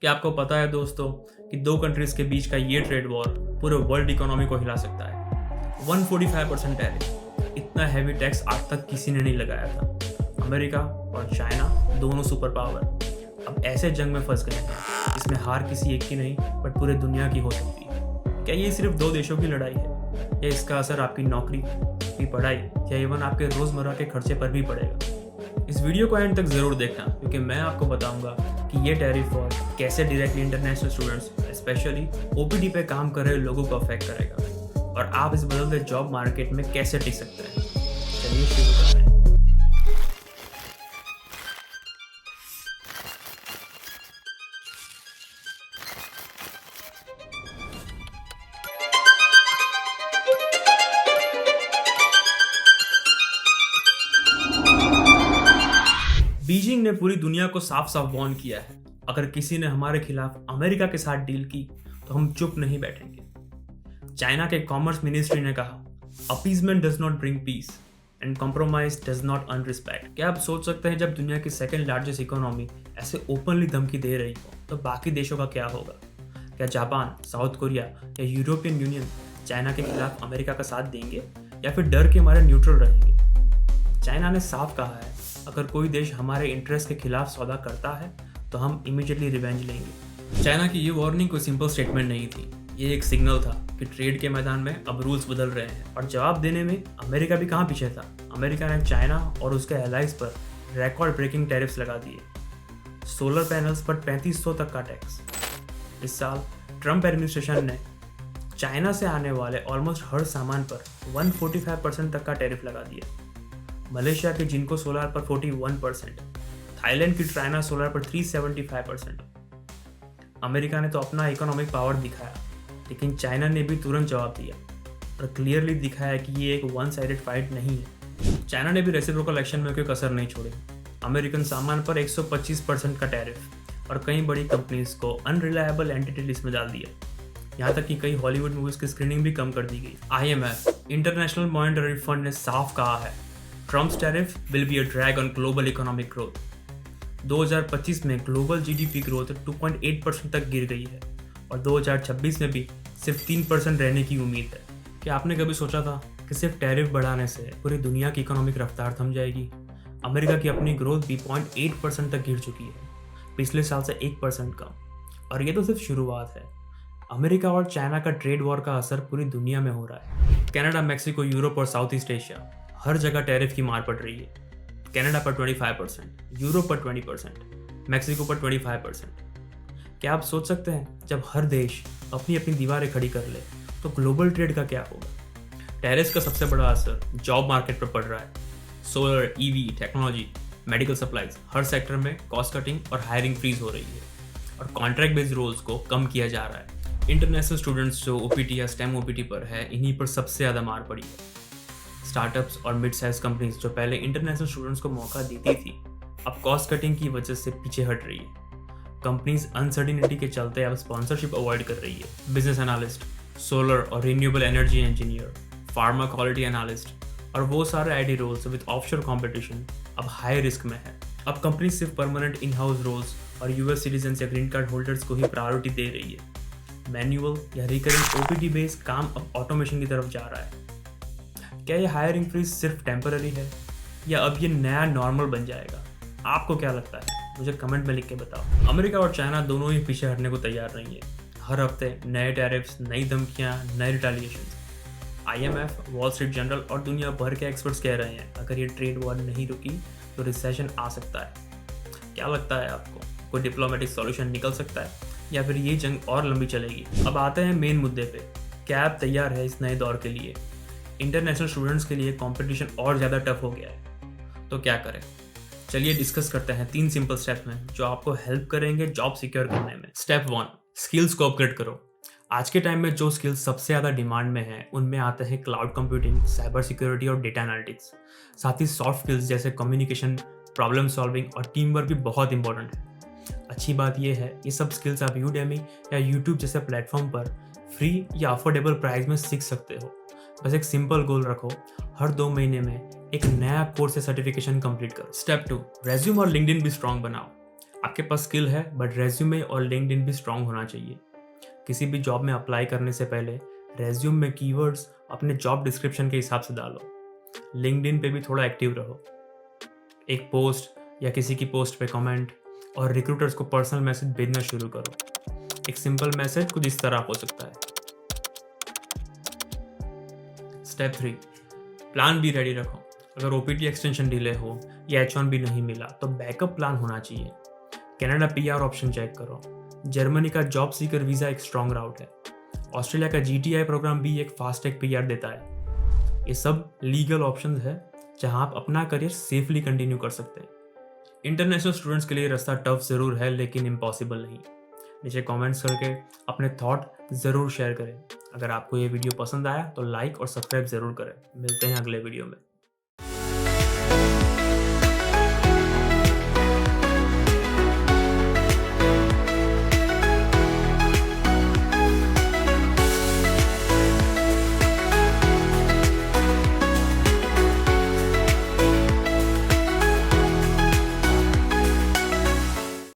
क्या आपको पता है दोस्तों कि दो कंट्रीज के बीच का ये ट्रेड वॉर पूरे वर्ल्ड इकोनॉमी को हिला सकता है। 145% टैरिफ, इतना हैवी टैक्स आज तक किसी ने नहीं लगाया था। अमेरिका और चाइना दोनों सुपर पावर अब ऐसे जंग में फंस गए हैं जिसमें हार किसी एक की नहीं बट पूरे दुनिया की हो सकती है। क्या ये सिर्फ दो देशों की लड़ाई है या इसका असर आपकी नौकरी, आपकी पढ़ाई या इवन आपके रोजमर्रा के खर्चे पर भी पड़ेगा? इस वीडियो को एंड तक जरूर देखना क्योंकि मैं आपको बताऊंगा कि ये टैरिफ वॉर कैसे directly international students specially OPD पे काम कर रहे लोगों को अफेक्ट करेगा और आप इस बदलते जॉब मार्केट में कैसे टिक सकते हैं। चलिए शुरू करते हैं। बीजिंग ने पूरी दुनिया को साफ साफ वार्न किया है, अगर किसी ने हमारे खिलाफ अमेरिका के साथ डील की तो हम चुप नहीं बैठेंगे। चाइना के कॉमर्स मिनिस्ट्री ने कहा, appeasement does not bring peace and compromise does not earn respect. क्या आप सोच सकते हैं, जब दुनिया की सेकंड लार्जेस्ट इकोनॉमी ऐसे ओपनली धमकी दे रही हो तो बाकी देशों का क्या होगा? क्या जापान, साउथ कोरिया या यूरोपियन यूनियन चाइना के खिलाफ अमेरिका का साथ देंगे या फिर डर के मारे न्यूट्रल रहेंगे? चाइना ने साफ कहा है, अगर कोई देश हमारे इंटरेस्ट के खिलाफ सौदा करता है तो हम इमीडिएटली रिवेंज लेंगे। चाइना की ये वार्निंग कोई सिंपल स्टेटमेंट नहीं थी, ये एक सिग्नल था कि ट्रेड के मैदान में अब रूल्स बदल रहे हैं। और जवाब देने में अमेरिका भी कहाँ पीछे था। अमेरिका ने चाइना और उसके एलाइज पर रिकॉर्ड ब्रेकिंग टैरिफ्स लगा दिए। सोलर पैनल्स पर 3500 तक का टैक्स। इस साल ट्रंप एडमिनिस्ट्रेशन ने चाइना से आने वाले ऑलमोस्ट हर सामान पर 145% तक का टैरिफ लगा दिया। मलेशिया के जिनको सोलर पर 41%, थाईलैंड की ट्राइना सोलर पर 375%। अमेरिका ने तो अपना इकोनॉमिक पावर दिखाया, लेकिन चाइना ने भी तुरंत जवाब दिया और क्लियरली दिखाया कि ये एक वन साइडेड फाइट नहीं है। चाइना ने भी रेसिप्रोकल एक्शन में कोई कसर नहीं छोड़ी। अमेरिकन सामान पर 125% का टैरिफ और कई बड़ी कंपनीज को अनरिलायबल एंटिटी लिस्ट में डाल दिया। यहाँ तक कि कई हॉलीवुड मूवीज की स्क्रीनिंग भी कम कर दी गई। IMF इंटरनेशनल मॉनेटरी फंड ने साफ कहा है, Trump's tariff will be a drag on global economic growth. 2025 में ग्लोबल जीडीपी ग्रोथ 2.8% तक गिर गई है और 2026 में भी सिर्फ 3% रहने की उम्मीद है। क्या आपने कभी सोचा था कि सिर्फ टैरिफ बढ़ाने से पूरी दुनिया की इकोनॉमिक रफ्तार थम जाएगी? अमेरिका की अपनी ग्रोथ भी 0.8% तक गिर चुकी है, पिछले साल से 1% कम। और ये तो सिर्फ शुरुआत है। अमेरिका और चाइना का ट्रेड वॉर का असर पूरी दुनिया में हो रहा है। कनाडा, मैक्सिको, यूरोप और साउथ ईस्ट एशिया हर जगह टैरिफ की मार पड़ रही है। कनाडा पर 25%, यूरोप पर 20%, मैक्सिको पर 25%। क्या आप सोच सकते हैं, जब हर देश अपनी अपनी दीवारें खड़ी कर ले तो ग्लोबल ट्रेड का क्या होगा? टैरिफ का सबसे बड़ा असर जॉब मार्केट पर पड़ रहा है। Solar, EV, technology, medical supplies, हर सेक्टर में कॉस्ट कटिंग और हायरिंग फ्रीज हो रही है और कॉन्ट्रैक्ट बेस्ड रोल्स को कम किया जा रहा है। इंटरनेशनल स्टूडेंट्स जो OPT या STEM OPT पर है, इन्हीं पर सबसे ज़्यादा मार पड़ी है। स्टार्टअप्स और मिड साइज कंपनीज जो पहले इंटरनेशनल स्टूडेंट्स को मौका देती थी, अब कॉस्ट कटिंग की वजह से पीछे हट रही है। कंपनीज अनसर्टिनिटी के चलते अब स्पॉन्सरशिप अवॉइड कर रही है। बिजनेस एनालिस्ट, सोलर और renewable energy engineer, pharma quality analyst और वो सारे IT roles with offshore competition अब हाई रिस्क में है। अब कंपनी सिर्फ परमानेंट इन हाउस रोल्स और US सिटीजन या ग्रीन कार्ड होल्डर्स को ही प्रायोरिटी दे रही है। मैनुअल या रिकरिंग OPT बेस्ड काम अब ऑटोमेशन की तरफ जा रहा है। क्या ये हायरिंग फ्रीज सिर्फ टेम्पररी है या अब ये नया नॉर्मल बन जाएगा? आपको क्या लगता है? मुझे कमेंट में लिख के बताओ। अमेरिका और चाइना दोनों ही पीछे हटने को तैयार नहीं है। हर हफ्ते नए टैरिफ्स, नई धमकियां, नए retaliation. IMF, wall street journal और दुनिया भर के एक्सपर्ट्स कह रहे हैं, अगर ये ट्रेड वॉर नहीं रुकी तो रिसेशन आ सकता है। क्या लगता है आपको, कोई डिप्लोमेटिक सॉल्यूशन निकल सकता है या फिर ये जंग और लंबी चलेगी? अब आते हैं मेन मुद्दे पे, क्या आप तैयार है इस नए दौर के लिए? इंटरनेशनल स्टूडेंट्स के लिए कंपटीशन और ज़्यादा टफ हो गया है, तो क्या करें? चलिए डिस्कस करते हैं 3 सिंपल स्टेप्स में जो आपको हेल्प करेंगे जॉब सिक्योर करने में। स्टेप 1, स्किल्स को अपग्रेड करो। आज के टाइम में जो स्किल्स सबसे ज़्यादा डिमांड में है उनमें आते हैं क्लाउड कंप्यूटिंग, साइबर सिक्योरिटी और डेटा एनालिटिक्स। साथ ही सॉफ्ट स्किल्स जैसे कम्युनिकेशन, प्रॉब्लम सॉल्विंग और टीम वर्क भी बहुत इंपॉर्टेंट है। अच्छी बात यह है, ये सब स्किल्स आप यूडेमी या यूट्यूब जैसे प्लेटफॉर्म पर फ्री या अफोर्डेबल प्राइस में सीख सकते हो। बस एक सिंपल गोल रखो, हर 2 महीने में एक नया कोर्स या सर्टिफिकेशन कंप्लीट करो। स्टेप 2, रेज्यूम और लिंक्डइन भी स्ट्रांग बनाओ। आपके पास स्किल है बट रेज्यूमे और लिंक्डइन भी स्ट्रांग होना चाहिए। किसी भी जॉब में अप्लाई करने से पहले रेज्यूम में कीवर्ड्स अपने जॉब डिस्क्रिप्शन के हिसाब से डालो। लिंक्डइन पे भी थोड़ा एक्टिव रहो। एक पोस्ट या किसी की पोस्ट पे कमेंट और रिक्रूटर्स को पर्सनल मैसेज भेजना शुरू करो। एक सिंपल मैसेज कुछ इस तरह हो सकता है। स्टेप 3, प्लान बी रेडी रखो। अगर ओपीटी एक्सटेंशन डिले हो या H1B नहीं मिला तो बैकअप प्लान होना चाहिए। कनाडा PR ऑप्शन चेक करो। जर्मनी का जॉब सीकर वीज़ा एक स्ट्रॉन्ग राउट है। ऑस्ट्रेलिया का GTI प्रोग्राम भी एक फास्ट ट्रैक PR देता है। ये सब लीगल ऑप्शंस है जहां आप अपना करियर सेफली कंटिन्यू कर सकते हैं। इंटरनेशनल स्टूडेंट्स के लिए रास्ता टफ ज़रूर है लेकिन इम्पॉसिबल नहीं। नीचे कमेंट्स करके अपने थॉट ज़रूर शेयर करें। अगर आपको ये वीडियो पसंद आया तो लाइक और सब्सक्राइब ज़रूर करें। मिलते हैं अगले वीडियो में।